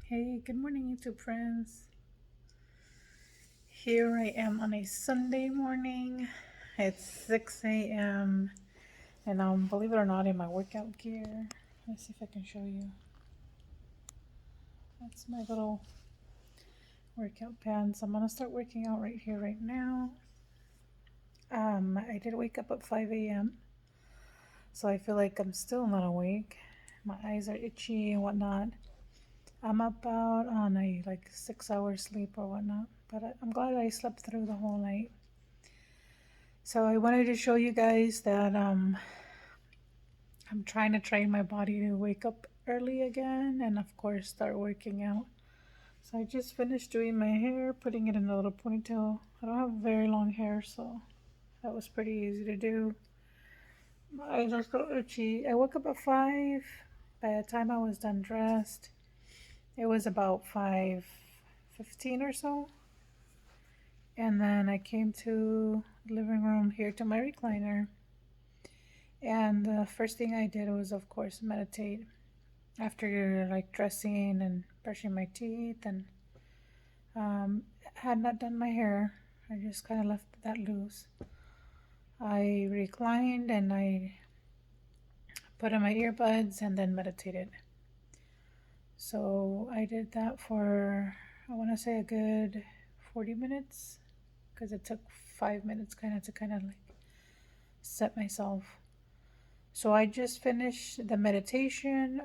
Hey, good morning, YouTube friends. Here I am on a Sunday morning. It's 6 a.m. and I'm, believe it or not, in my workout gear. Let's see if I can show you. That's my little workout pants. I'm gonna start working out right here, right now. I did wake up at 5 a.m. So I feel like I'm still not awake. My eyes are itchy and whatnot. I'm about on a like 6 hour sleep or whatnot, but I'm glad I slept through the whole night. So I wanted to show you guys that I'm trying to train my body to wake up early again and of course start working out. So I just finished doing my hair, putting it in a little ponytail. I don't have very long hair, so that was pretty easy to do. My eyes are still itchy. I woke up at 5. By the time I was done dressed, it was about 5:15 or so. And then I came to the living room here to my recliner. And the first thing I did was, of course, meditate after like dressing and brushing my teeth, and had not done my hair. I just kind of left that loose. I reclined and I put in my earbuds and then meditated. So I did that for, I want to say, a good 40 minutes because it took 5 minutes to like set myself. So I just finished the meditation.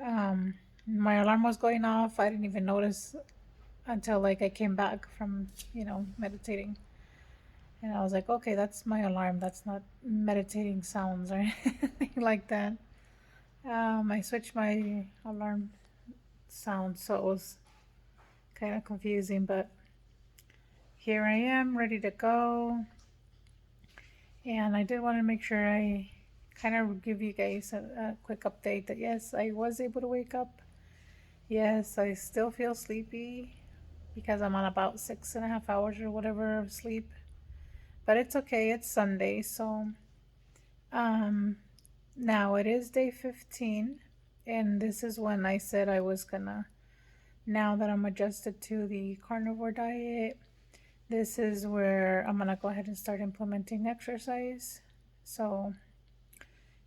My alarm was going off. I didn't even notice until like I came back from, meditating. And I was like, okay, that's my alarm. That's not meditating sounds or anything like that. I switched my alarm sound, so it was kind of confusing, but here I am ready to go. And I did want to make sure I kind of give you guys a quick update that yes, I was able to wake up. Yes, I still feel sleepy because I'm on about 6.5 hours or whatever of sleep. But it's okay, it's Sunday, so um now it is day 15, and this is when I said I was gonna, now that I'm adjusted to the carnivore diet, this is where I'm gonna go ahead and start implementing exercise. So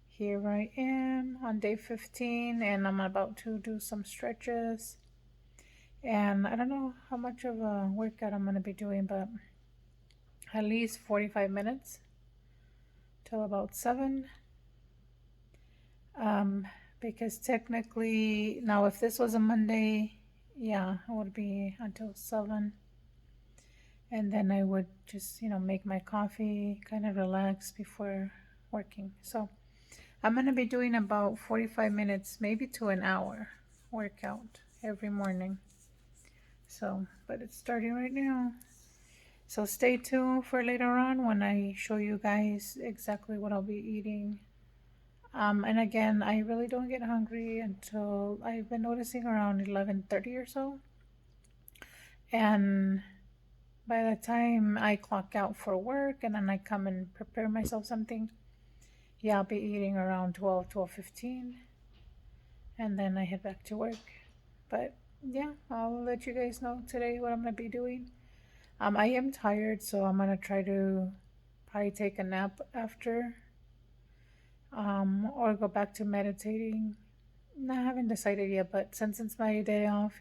here I am on day 15, and I'm about to do some stretches. And I don't know how much of a workout I'm gonna be doing, but at least 45 minutes till about 7. Um, because technically, now if this was a Monday, yeah, it would be until 7. And then I would just, make my coffee, kind of relax before working. So I'm going to be doing about 45 minutes, maybe to an hour workout every morning. So, but it's starting right now. So stay tuned for later on when I show you guys exactly what I'll be eating. And again, I really don't get hungry until, I've been noticing, around 11:30 or so. And by the time I clock out for work and then I come and prepare myself something, yeah, I'll be eating around 12:15, and then I head back to work. But yeah, I'll let you guys know today what I'm gonna be doing. I am tired, so I'm gonna try to probably take a nap after, or go back to meditating. No, I haven't decided yet, but since it's my day off,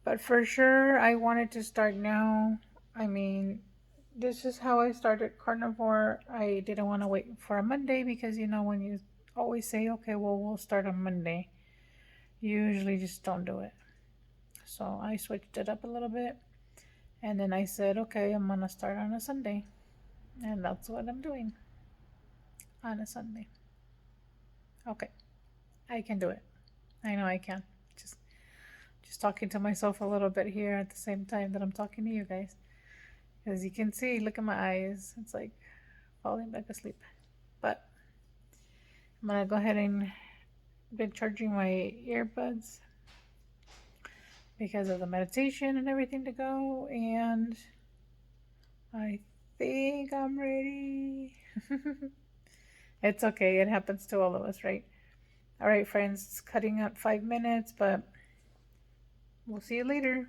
But for sure, I wanted to start now. I mean, this is how I started carnivore. I didn't want to wait for a Monday because, when you always say, okay, well, we'll start on Monday, you usually just don't do it. So I switched it up a little bit. And then I said, okay, I'm going to start on a Sunday. And that's what I'm doing on a Sunday. Okay, I can do it. I know I can. Just just talking to myself a little bit here at the same time that I'm talking to you guys. As you can see, look at my eyes. It's like falling back asleep. But I'm gonna go ahead and been charging my earbuds because of the meditation and everything to go, and I think I'm ready. It's okay, it happens to all of us, right? All right, friends, it's cutting out 5 minutes, but We'll see you later.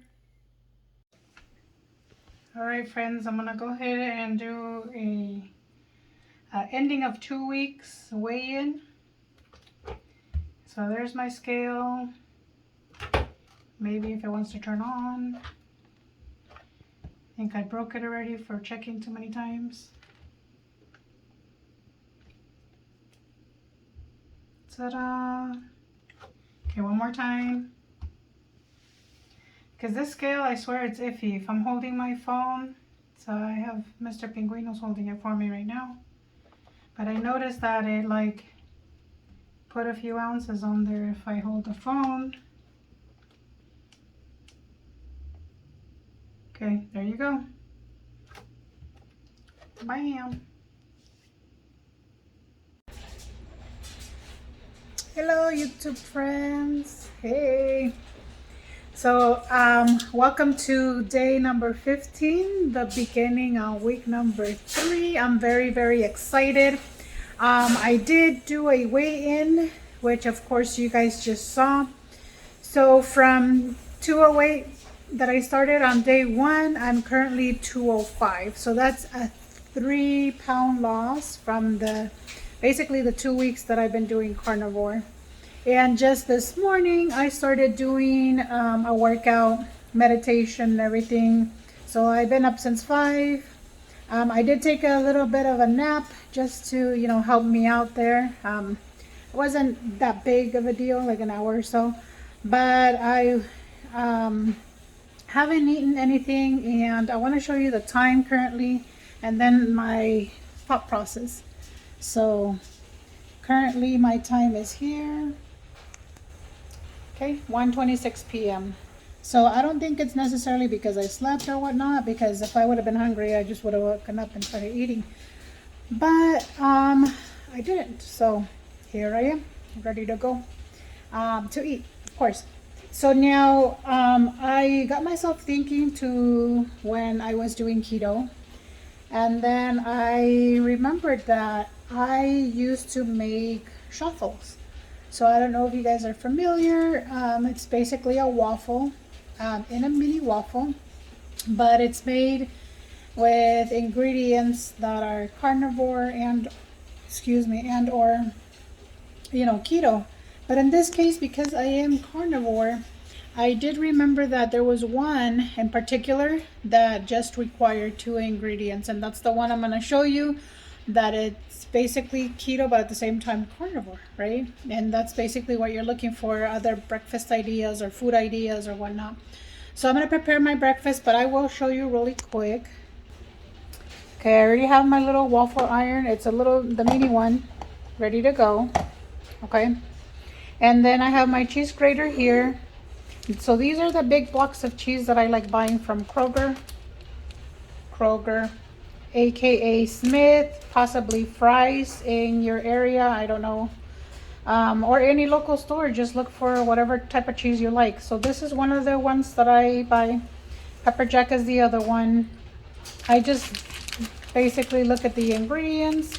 All right, friends, I'm gonna go ahead and do a ending of 2 weeks weigh-in. So there's my scale. Maybe if it wants to turn on. I think I broke it already for checking too many times. Ta-da! Okay, one more time. Because this scale, I swear it's iffy. If I'm holding my phone, so I have Mr. Pinguino's holding it for me right now. But I noticed that it like put a few ounces on there if I hold the phone. Okay, there you go. Bam. Hello, YouTube friends. Hey. So, welcome to day number 15, the beginning of week number 3. I'm very, very excited. I did do a weigh-in, which of course you guys just saw. So from 208 that I started on day 1, I'm currently 205. So that's a 3-pound loss from basically the 2 weeks that I've been doing carnivore. And just this morning, I started doing a workout, meditation, and everything. So I've been up since 5. I did take a little bit of a nap just to, help me out there. It wasn't that big of a deal, like an hour or so. But I haven't eaten anything, and I want to show you the time currently, and then my thought process. So currently, my time is here. Okay, 1:26 p.m. So I don't think it's necessarily because I slept or whatnot, because if I would have been hungry, I just would have woken up and started eating. But I didn't. So here I am, ready to go to eat, of course. So now I got myself thinking to when I was doing keto, and then I remembered that I used to make shuffles. So I don't know if you guys are familiar. It's basically a waffle in a mini waffle, but it's made with ingredients that are carnivore and or keto. But in this case, because I am carnivore, I did remember that there was one in particular that just required 2 ingredients, and that's the one I'm going to show you. That it's basically keto, but at the same time carnivore, right? And that's basically what you're looking for, other breakfast ideas or food ideas or whatnot. So I'm going to prepare my breakfast, but I will show you really quick. Okay, I already have my little waffle iron. It's the mini one, ready to go. Okay. And then I have my cheese grater here. So these are the big blocks of cheese that I like buying from Kroger, aka Smith, possibly Fry's in your area, I don't know, or any local store. Just look for whatever type of cheese you like. So this is one of the ones that I buy. Pepper Jack is the other one. I just basically look at the ingredients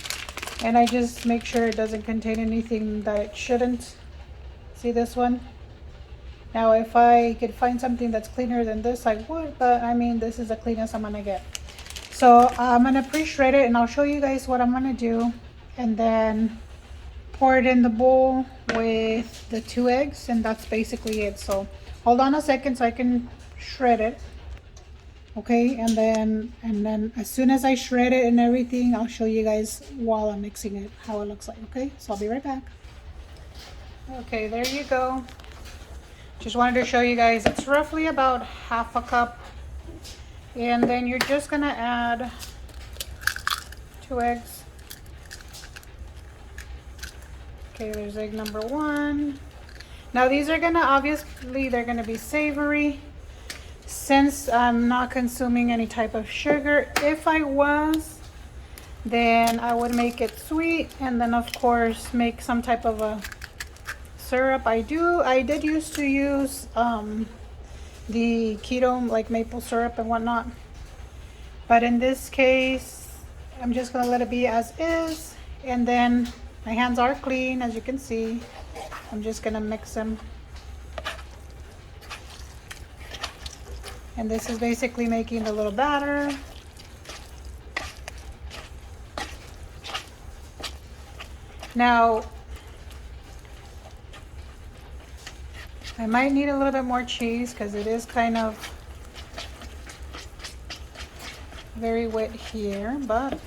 and I just make sure it doesn't contain anything that it shouldn't. See this one? Now if I could find something that's cleaner than this, I would, but I mean, this is the cleanest I'm gonna get. So I'm going to pre-shred it, and I'll show you guys what I'm going to do, and then pour it in the bowl with the 2 eggs, and that's basically it. So hold on a second so I can shred it. Okay, and then as soon as I shred it and everything, I'll show you guys while I'm mixing it how it looks like. Okay, so I'll be right back. Okay, there you go. Just wanted to show you guys, it's roughly about half a cup. And then you're just gonna add 2 eggs. Okay, there's egg number 1. Now these are obviously they're gonna be savory. Since I'm not consuming any type of sugar, if I was, then I would make it sweet, and then of course make some type of a syrup. I did used to use the keto, like maple syrup and whatnot, but in this case I'm just gonna let it be as is. And then my hands are clean, as you can see. I'm just gonna mix them. And this is basically making the little batter. Now, I might need a little bit more cheese because it is kind of very wet here, but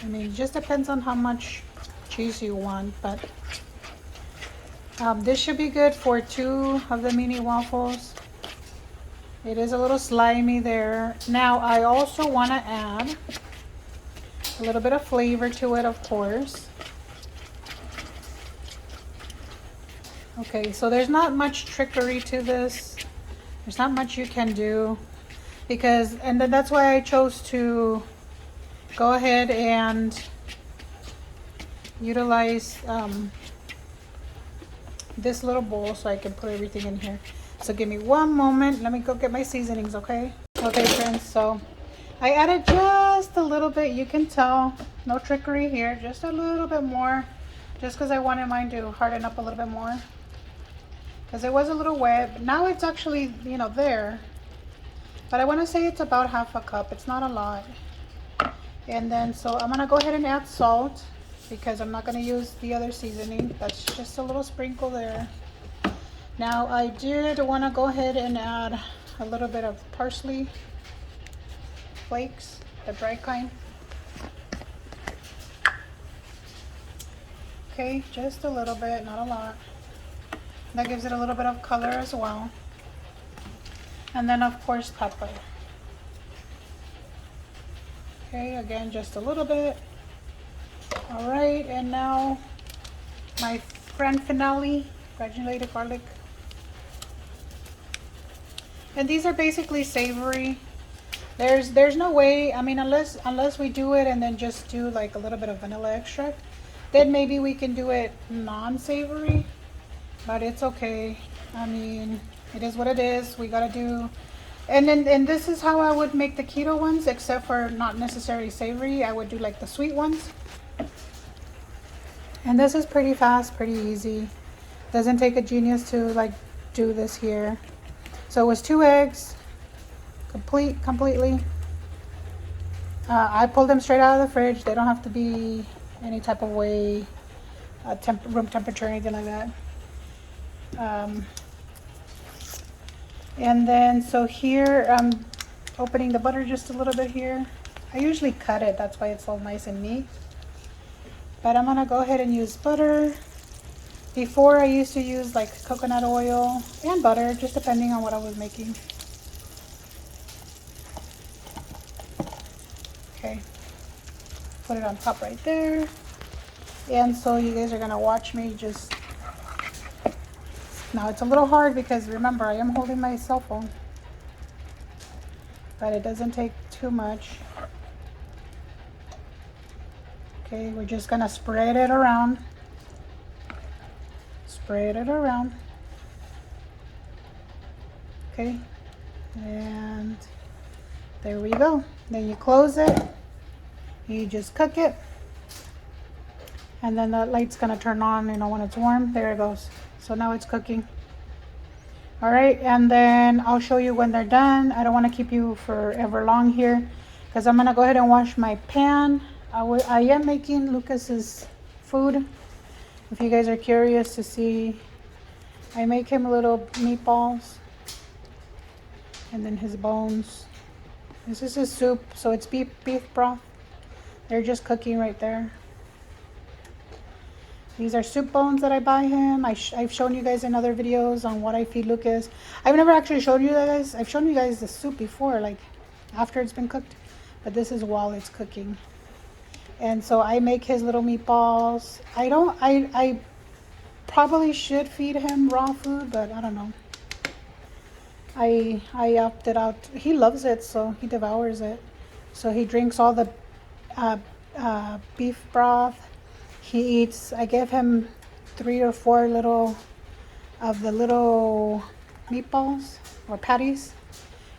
I mean, it just depends on how much cheese you want, but this should be good for 2 of the mini waffles. It is a little slimy there. Now, I also want to add a little bit of flavor to it, of course. Okay, so there's not much trickery to this. There's not much you can do because, and then that's why I chose to go ahead and utilize this little bowl so I can put everything in here. So give me one moment. Let me go get my seasonings, okay? Okay, friends, so I added just a little bit. You can tell, no trickery here, just a little bit more, just because I wanted mine to harden up a little bit more. Because it was a little wet, but now it's actually, you know, there. But I want to say it's about half a cup. It's not a lot. And then, so I'm going to go ahead and add salt because I'm not going to use the other seasoning. That's just a little sprinkle there. Now, I did want to go ahead and add a little bit of parsley flakes, the dry kind. Okay, just a little bit, not a lot. That gives it a little bit of color as well. And then of course pepper. Okay, again, just a little bit. All right, and now my grand finale, granulated garlic. And these are basically savory. There's no way, I mean, unless we do it and then just do like a little bit of vanilla extract, then maybe we can do it non-savory. But it's okay. I mean, it is what it is. We gotta do. And this is how I would make the keto ones, except for not necessarily savory. I would do like the sweet ones. And this is pretty fast, pretty easy. Doesn't take a genius to like do this here. So it was 2 eggs, completely. I pulled them straight out of the fridge. They don't have to be any type of way, room temperature or anything like that. And then so here I'm opening the butter just a little bit here. I usually cut it, that's why it's all nice and neat. But I'm gonna go ahead and use butter. Before I used to use like coconut oil and butter, just depending on what I was making. Okay, put it on top right there. And so you guys are gonna watch me just. Now it's a little hard because remember I am holding my cell phone, but it doesn't take too much. Okay, we're just gonna spread it around. Spread it around. Okay, and there we go. Then you close it, you just cook it, and then the light's gonna turn on, you know, when it's warm. There it goes. So now it's cooking. All right, and then I'll show you when they're done. I don't want to keep you forever long here because I'm gonna go ahead and wash my pan. I am making Lucas's food. If you guys are curious to see, I make him little meatballs and then his bones. This is his soup, so it's beef broth. They're just cooking right there. These are soup bones that I buy him. I've shown you guys in other videos on what I feed Lucas. I've never actually showed you guys. I've shown you guys the soup before, like after it's been cooked. But this is while it's cooking. And so I make his little meatballs. I probably should feed him raw food, but I don't know. I opted out. He loves it, so he devours it. So he drinks all the beef broth. He eats, I give him 3 or 4 little of the little meatballs or patties.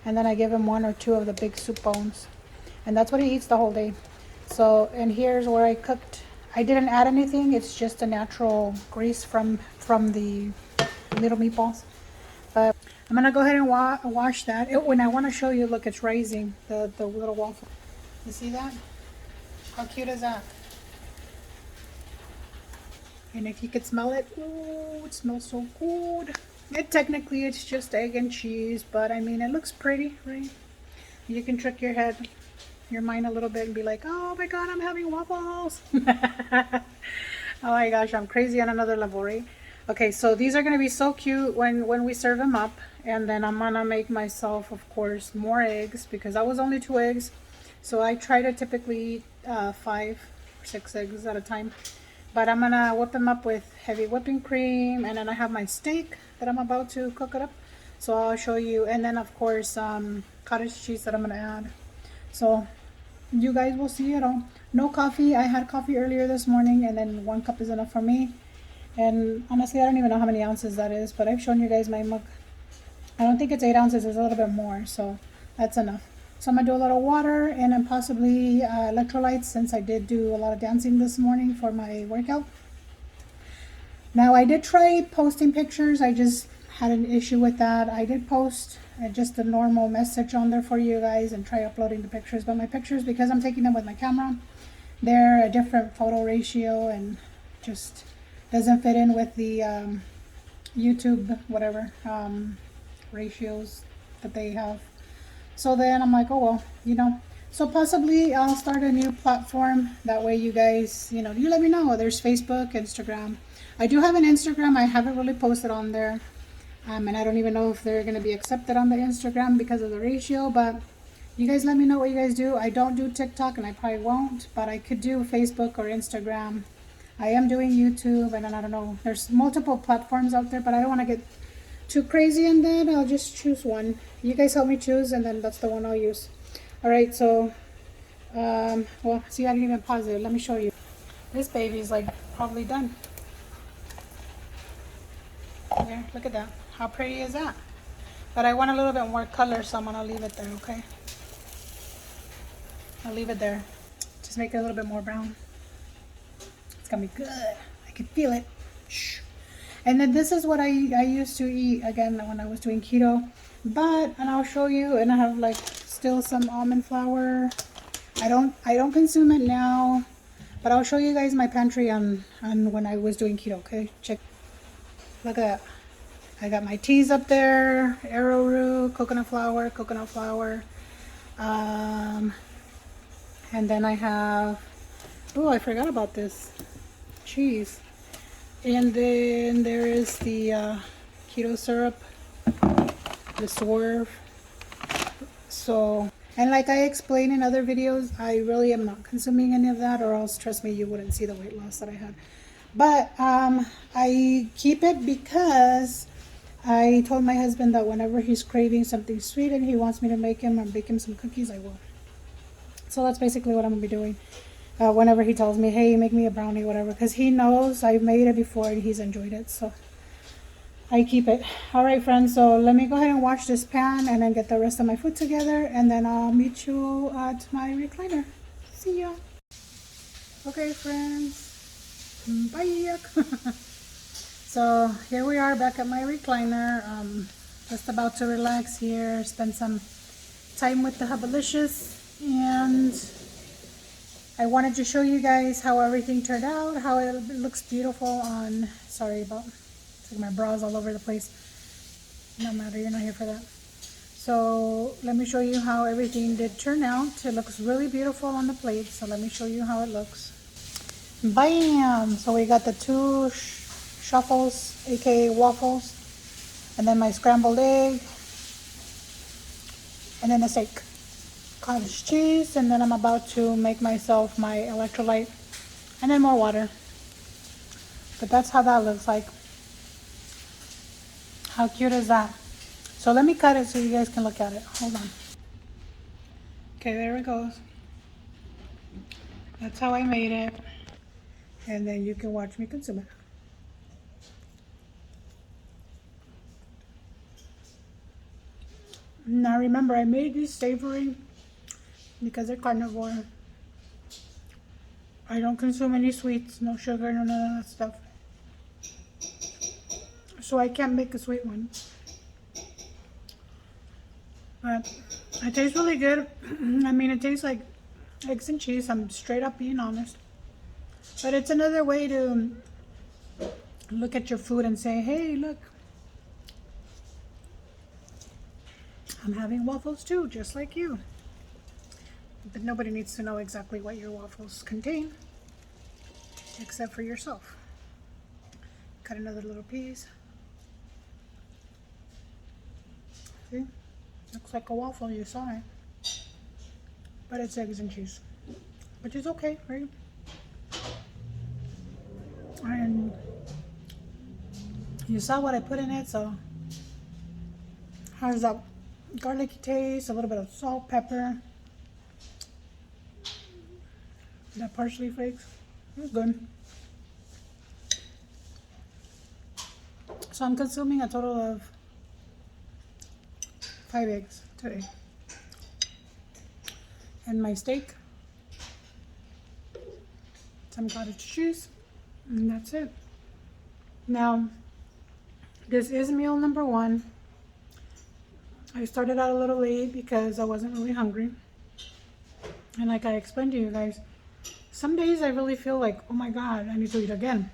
And then I give him 1 or 2 of the big soup bones. And that's what he eats the whole day. So, and here's where I cooked. I didn't add anything. It's just a natural grease from the little meatballs. But I'm gonna go ahead and wash that. When I want to show you, look, it's rising, the little waffle. You see that? How cute is that? And if you could smell it, ooh, it smells so good. Technically it's just egg and cheese, but I mean, it looks pretty, right? You can trick your mind a little bit and be like, oh my god, I'm having waffles. Oh my gosh, I'm crazy on another level, right? Okay, so these are going to be so cute when we serve them up. And then I'm going to make myself, of course, more eggs because that was only 2 eggs. So I try to typically eat 5 or 6 eggs at a time. But I'm going to whip them up with heavy whipping cream. And then I have my steak that I'm about to cook it up. So I'll show you. And then, of course, cottage cheese that I'm going to add. So you guys will see it all. No coffee. I had coffee earlier this morning, and then 1 cup is enough for me. And honestly, I don't even know how many ounces that is, but I've shown you guys my mug. I don't think it's 8 ounces. It's a little bit more, so that's enough. So I'm gonna do a little water and then possibly electrolytes, since I did do a lot of dancing this morning for my workout. Now I did try posting pictures. I just had an issue with that. I did post just a normal message on there for you guys and try uploading the pictures, but my pictures, because I'm taking them with my camera, they're a different photo ratio and just doesn't fit in with the YouTube whatever ratios that they have. So then I'm like, oh well, you know. So possibly I'll start a new platform. That way you guys, you let me know. There's Facebook, Instagram. I do have an Instagram. I haven't really posted on there. And I don't even know if they're going to be accepted on the Instagram because of the ratio. But you guys let me know what you guys do. I don't do TikTok and I probably won't. But I could do Facebook or Instagram. I am doing YouTube. And then I don't know. There's multiple platforms out there. But I don't want to get too crazy in that. I'll just choose one. You guys help me choose. And then that's the one I'll use. Alright, so. Well, see, I didn't even pause it. Let me show you. This baby's like probably done. There, look at that. How pretty is that? But I want a little bit more color, so I'm gonna leave it there, okay? I'll leave it there. Just make it a little bit more brown. It's gonna be good. I can feel it. Shh. And then this is what I used to eat again when I was doing keto. And I'll show you, and I have like still some almond flour. I don't consume it now, but I'll show you guys my pantry on when I was doing keto, okay? Check. Look at that. I got my teas up there, arrowroot, coconut flour. And then I have, oh, I forgot about this, cheese. And then there is the keto syrup, the Swerve. So, and like I explained in other videos, I really am not consuming any of that, or else, trust me, you wouldn't see the weight loss that I had. But I keep it because I told my husband that whenever he's craving something sweet and he wants me to make him or bake him some cookies, I will. So that's basically what I'm going to be doing. Whenever he tells me, hey, make me a brownie, whatever. Because he knows I've made it before and he's enjoyed it. So I keep it. All right, friends. So let me go ahead and wash this pan and then get the rest of my food together. And then I'll meet you at my recliner. See ya. Okay, friends. Bye. So here we are back at my recliner. Just about to relax here, spend some time with the Hubbalicious, and I wanted to show you guys how everything turned out, how it looks beautiful on, sorry about, it's like my bra's all over the place. No matter, you're not here for that. So let me show you how everything did turn out. It looks really beautiful on the plate, so let me show you how it looks. Bam! So we got the 2 shuffles, aka waffles, and then my scrambled egg, and then a steak, cottage cheese, and then I'm about to make myself my electrolyte, and then more water. But that's how that looks like. How cute is that? So let me cut it so you guys can look at it. Hold on. Okay, there it goes. That's how I made it. And then you can watch me consume it. Now remember, I made these savory because they're carnivore. I don't consume any sweets, no sugar, no none of that stuff. So I can't make a sweet one. But it tastes really good. I mean, it tastes like eggs and cheese. I'm straight up being honest. But it's another way to look at your food and say, hey, look, I'm having waffles too, just like you. But nobody needs to know exactly what your waffles contain, except for yourself. Cut another little piece. See? Looks like a waffle, you saw it. But it's eggs and cheese, which is okay, right? And you saw what I put in it, so has that garlicky taste, a little bit of salt, pepper, the parsley flakes. It's good. So I'm consuming a total of 5 eggs today. And my steak, some cottage cheese, and that's it. Now, this is meal number 1. I started out a little late because I wasn't really hungry. And like I explained to you guys, some days I really feel like, oh my God, I need to eat again.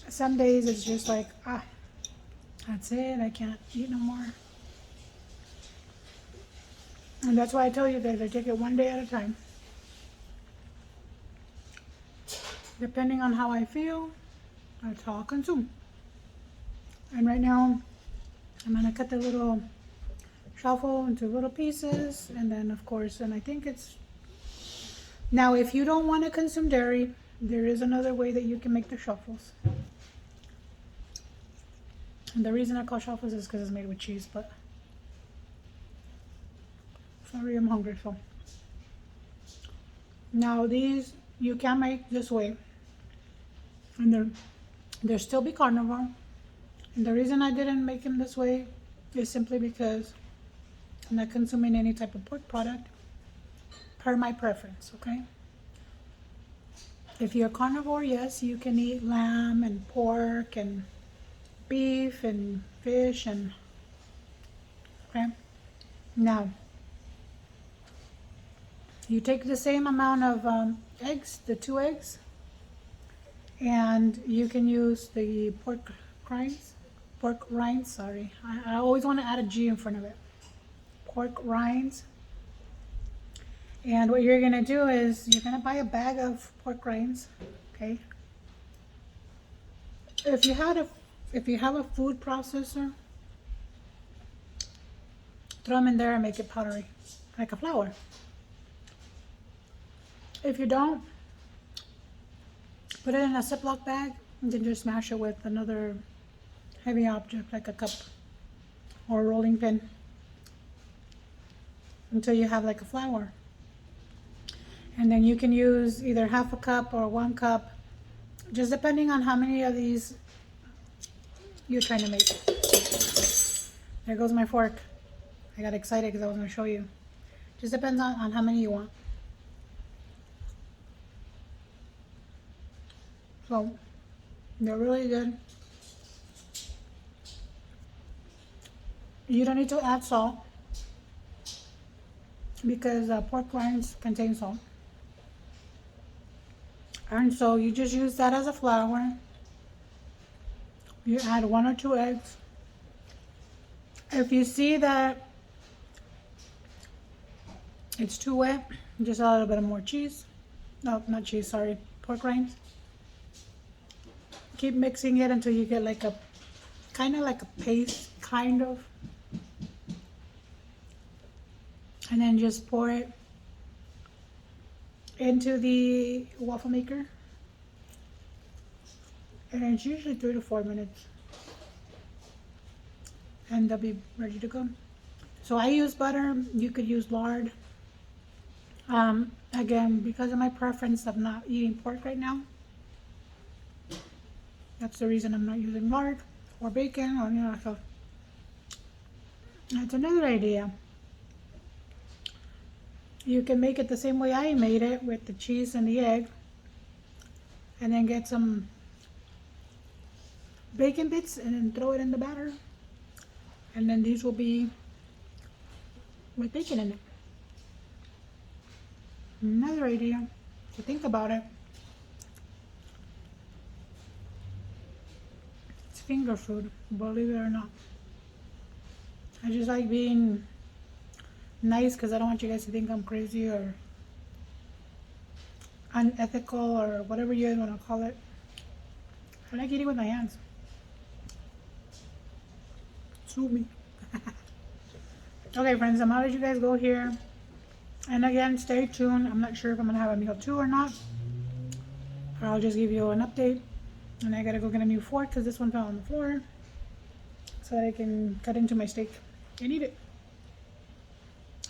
Some days it's just like, that's it, I can't eat no more. And that's why I tell you guys, I take it one day at a time. Depending on how I feel, that's how I'll consume. And right now, I'm gonna cut the little chaffle into little pieces, and then of course, and I think it's, now if you don't want to consume dairy, there is another way that you can make the chaffles. And the reason I call chaffles is because it's made with cheese, but sorry, I'm hungry, so. Now these, you can make this way, and they'll still be carnivore. And the reason I didn't make them this way is simply because I'm not consuming any type of pork product per my preference, okay? If you're a carnivore, yes, you can eat lamb and pork and beef and fish and, okay? Now, you take the same amount of eggs, the 2 eggs, and you can use the pork rinds, sorry. I always want to add a G in front of it. Pork rinds. And what you're going to do is you're going to buy a bag of pork rinds, okay? If you have a food processor, throw them in there and make it powdery, like a flour. If you don't, put it in a Ziploc bag and then just smash it with another heavy object like a cup or a rolling pin until you have like a flour. And then you can use either half a cup or 1 cup, just depending on how many of these you're trying to make. There goes my fork. I got excited because I was going to show you. Just depends on how many you want. So they're really good. You don't need to add salt because pork rinds contain salt. And so you just use that as a flour. You add 1 or 2 eggs. If you see that it's too wet, just add a little bit of more cheese. No, not cheese, sorry, pork rinds. Keep mixing it until you get like a, kind of like a paste, kind of. And then just pour it into the waffle maker. And it's usually 3 to 4 minutes. And they'll be ready to go. So I use butter, you could use lard. Again, because of my preference of not eating pork right now, that's the reason I'm not using lard or bacon or, you know, so that's another idea. You can make it the same way I made it with the cheese and the egg, and then get some bacon bits and then throw it in the batter And then these will be with bacon in it. Another idea to think about it. It's finger food, believe it or not. I just like being nice because I don't want you guys to think I'm crazy or unethical or whatever you guys want to call it. I like eating with my hands. Sue me. Okay, friends, I'm gonna let you guys go here. And again, stay tuned. I'm not sure if I'm gonna have a meal 2 or not. Or I'll just give you an update. And I gotta go get a new fork because this one fell on the floor. So that I can cut into my steak and eat it.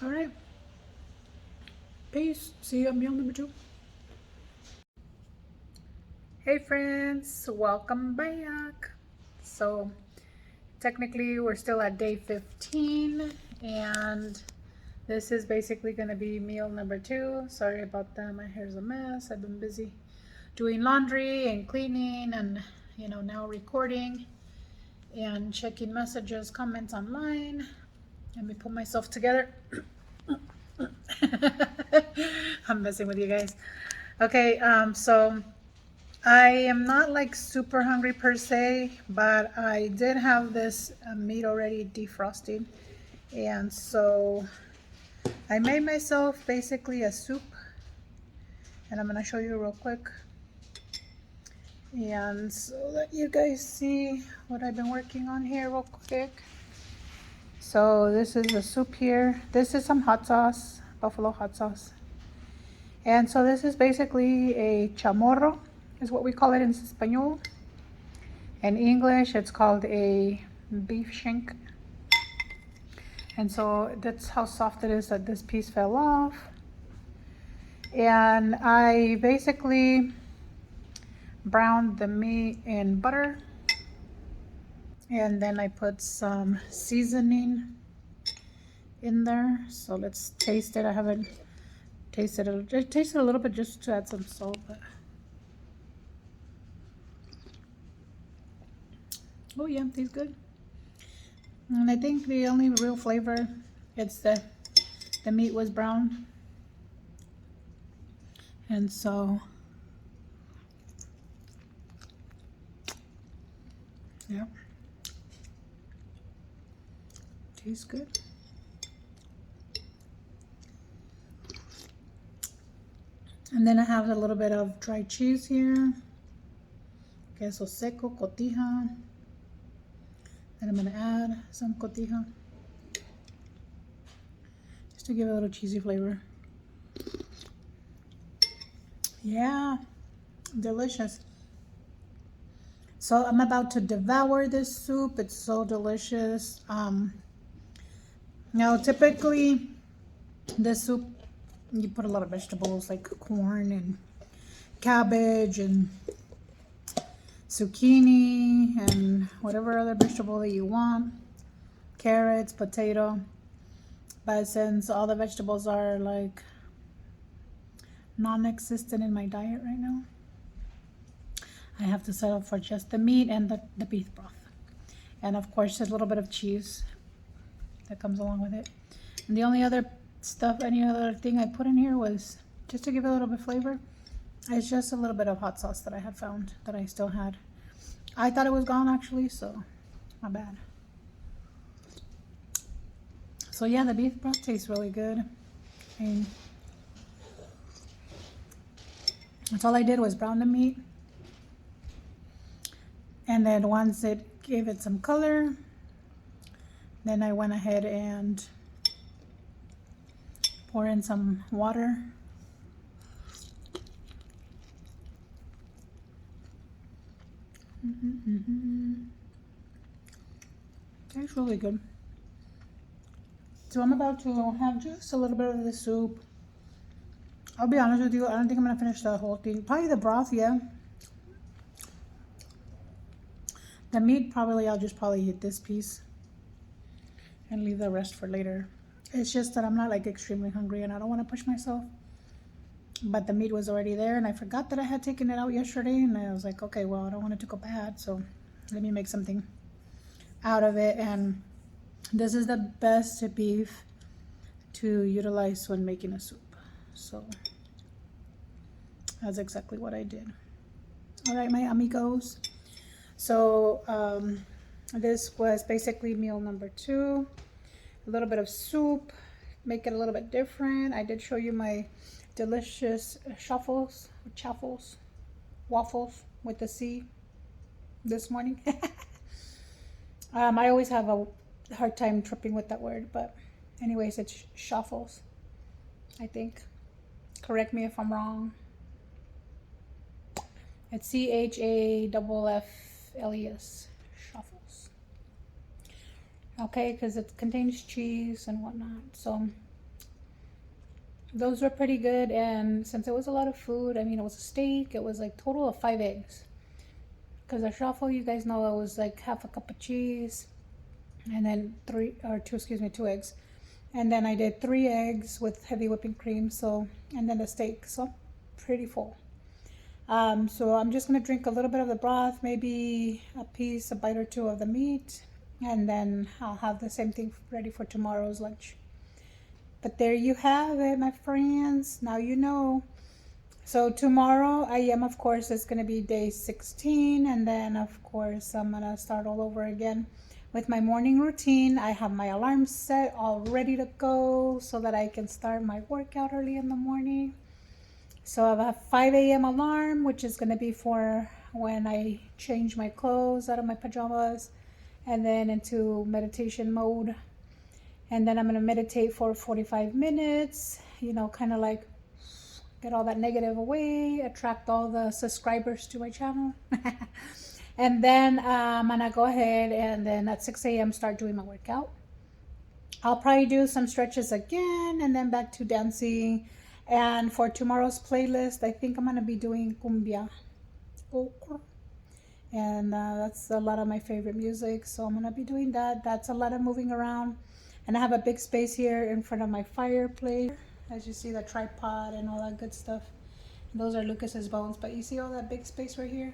Alright. Peace. See you at meal number 2. Hey friends, welcome back. So technically we're still at day 15 and this is basically going to be meal number 2. Sorry about that, my hair's a mess. I've been busy doing laundry and cleaning and now recording and checking messages, comments online. Let me pull myself together. I'm messing with you guys. Okay, so I am not like super hungry per se, but I did have this meat already defrosted, and so I made myself basically a soup, and I'm gonna show you real quick, and so let you guys see what I've been working on here real quick. So this is the soup here. This is some hot sauce, buffalo hot sauce, and so this is basically a chamorro is what we call it in Espanol. In English, it's called a beef shank. And so that's how soft it is that this piece fell off. And I basically browned the meat in butter. And then I put some seasoning in there. So let's taste it. I haven't tasted it. I tasted a little bit just to add some salt. But oh yeah, tastes good. And I think the only real flavor, it's the meat was brown. And so, yeah, tastes good. And then I have a little bit of dry cheese here. Queso seco, cotija. And I'm gonna add some cotija just to give it a little cheesy flavor. Yeah, delicious. So I'm about to devour this soup. It's so delicious. Now typically this soup, you put a lot of vegetables like corn and cabbage and zucchini and whatever other vegetable that you want, carrots, potato. But since all the vegetables are like non-existent in my diet right now, I have to settle for just the meat and the beef broth, and of course a little bit of cheese that comes along with it. And the only other stuff, any other thing I put in here was just to give it a little bit of flavor. It's just a little bit of hot sauce that I had found that I still had. I thought it was gone actually, so my bad. So yeah, the beef broth tastes really good. And that's all I did was brown the meat. And then once it gave it some color, then I went ahead and pour in some water. Tastes really good. So I'm about to have just a little bit of the soup. I'll be honest with you, I don't think I'm gonna finish the whole thing. Probably the broth, yeah. The meat, probably I'll just probably eat this piece and leave the rest for later. It's just that I'm not like extremely hungry and I don't want to push myself. But the meat was already there and I forgot that I had taken it out yesterday, and I was like, okay, well, I don't want it to go bad, so let me make something out of it. And This is the best beef to utilize when making a soup. So that's exactly what I did. All right, my amigos. So this was basically meal number 2. A little bit of soup, make it a little bit different. I did show you my delicious chaffles, waffles with the C this morning. I always have a hard time tripping with that word, but anyways, it's chaffles, I think. Correct me if I'm wrong. It's CHAFFLES, chaffles. Okay, because it contains cheese and whatnot. So those were pretty good. And since it was a lot of food, I mean, it was a steak, it was like total of 5 eggs. Because a chaffle, you guys know, it was like half a cup of cheese and then 2 eggs. And then I did 3 eggs with heavy whipping cream. So, and then the steak. So pretty full. So I'm just going to drink a little bit of the broth, maybe a bite or 2 of the meat, and then I'll have the same thing ready for tomorrow's lunch. But there you have it, my friends. Now you know. So tomorrow of course, it's going to be day 16, and then of course I'm going to start all over again with my morning routine. I have my alarm set all ready to go so that I can start my workout early in the morning. So I have a 5 a.m. alarm, which is going to be for when I change my clothes out of my pajamas and then into meditation mode. And then I'm going to meditate for 45 minutes, kind of like get all that negative away, attract all the subscribers to my channel. And then I'm going to go ahead and then at 6 a.m. start doing my workout. I'll probably do some stretches again and then back to dancing. And for tomorrow's playlist, I think I'm going to be doing cumbia. And that's a lot of my favorite music. So I'm going to be doing that. That's a lot of moving around. And I have a big space here in front of my fireplace. As you see, the tripod and all that good stuff. And those are Lucas's bones. But you see all that big space right here?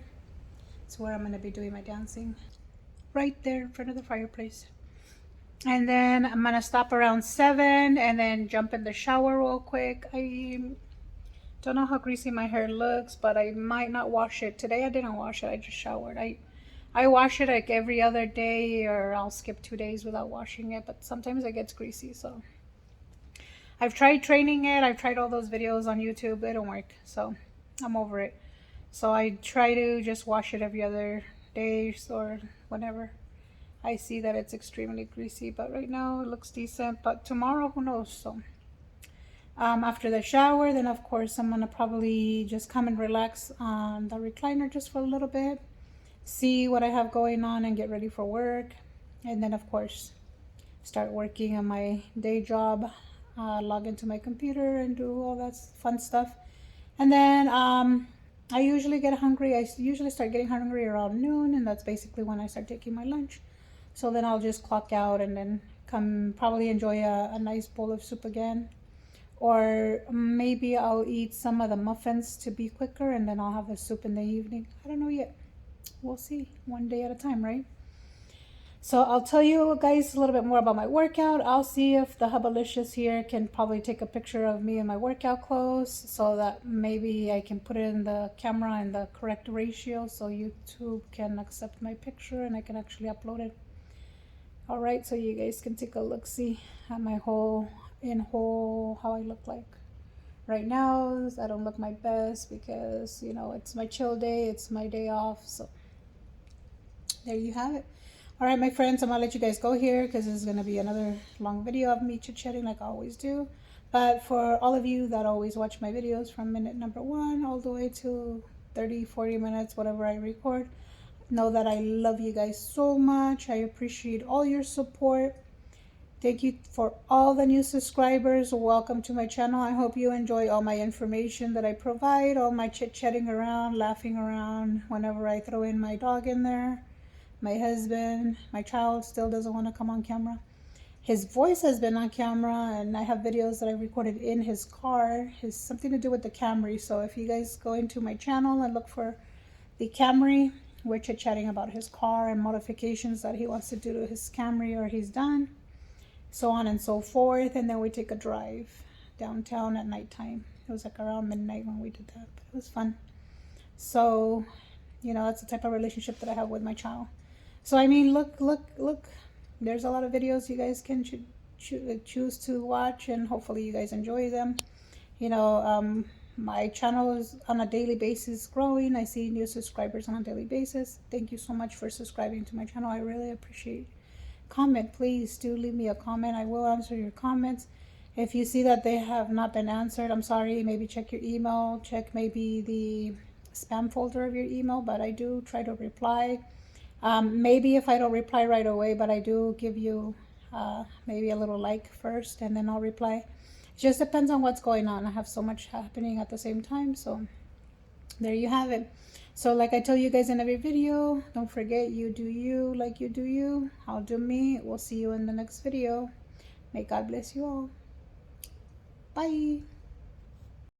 It's where I'm going to be doing my dancing. Right there in front of the fireplace. And then I'm going to stop around 7 and then jump in the shower real quick. I don't know how greasy my hair looks, but I might not wash it. Today I didn't wash it. I just showered. I wash it like every other day, or I'll skip 2 days without washing it, but sometimes it gets greasy. So I've tried training it. I've tried all those videos on YouTube. They don't work. So I'm over it. So I try to just wash it every other day or whatever. I see that it's extremely greasy, but right now it looks decent. But tomorrow, who knows? So after the shower, then of course I'm gonna probably just come and relax on the recliner just for a little bit, see what I have going on and get ready for work. And then of course start working on my day job, log into my computer and do all that fun stuff. And then I usually get hungry. I usually start getting hungry around noon, and that's basically when I start taking my lunch. So then I'll just clock out and then come probably enjoy a nice bowl of soup again. Or maybe I'll eat some of the muffins to be quicker, and then I'll have the soup in the evening. I don't know yet. We'll see. One day at a time, right? So I'll tell you guys a little bit more about my workout. I'll see if the Hubbalicious here can probably take a picture of me in my workout clothes so that maybe I can put it in the camera in the correct ratio so YouTube can accept my picture and I can actually upload it. All right, so you guys can take a look-see at my whole how I look like. Right now, I don't look my best because, it's my chill day. It's my day off. So there you have it. All right, my friends, I'm going to let you guys go here because this is going to be another long video of me chit-chatting like I always do. But for all of you that always watch my videos from minute number 1 all the way to 30, 40 minutes, whatever I record, know that I love you guys so much. I appreciate all your support. Thank you for all the new subscribers. Welcome to my channel. I hope you enjoy all my information that I provide, all my chit-chatting around, laughing around whenever I throw in my dog in there. My husband, my child still doesn't want to come on camera. His voice has been on camera, and I have videos that I recorded in his car. It's something to do with the Camry. So if you guys go into my channel and look for the Camry, we're chit-chatting about his car and modifications that he wants to do to his Camry or he's done. so on and so forth. And then we take a drive downtown at nighttime. It was like around midnight when we did that, but it was fun. So, you know, that's the type of relationship that I have with my child. So, I mean, look. There's a lot of videos you guys can choose to watch, and hopefully you guys enjoy them. You know, my channel is on a daily basis growing. I see new subscribers on a daily basis. Thank you so much for subscribing to my channel. I really appreciate. Comment, please do leave me a comment. I will answer your comments. If you see that they have not been answered, I'm sorry. Maybe check your email, check maybe the spam folder of your email, but I do try to reply. Maybe if I don't reply right away, but I do give you maybe a little like first and then I'll reply. It just depends on what's going on. I have so much happening at the same time, so there you have it. So like I tell you guys in every video, don't forget, you do you like you do you. I'll do me. We'll see you in the next video. May God bless you all. Bye.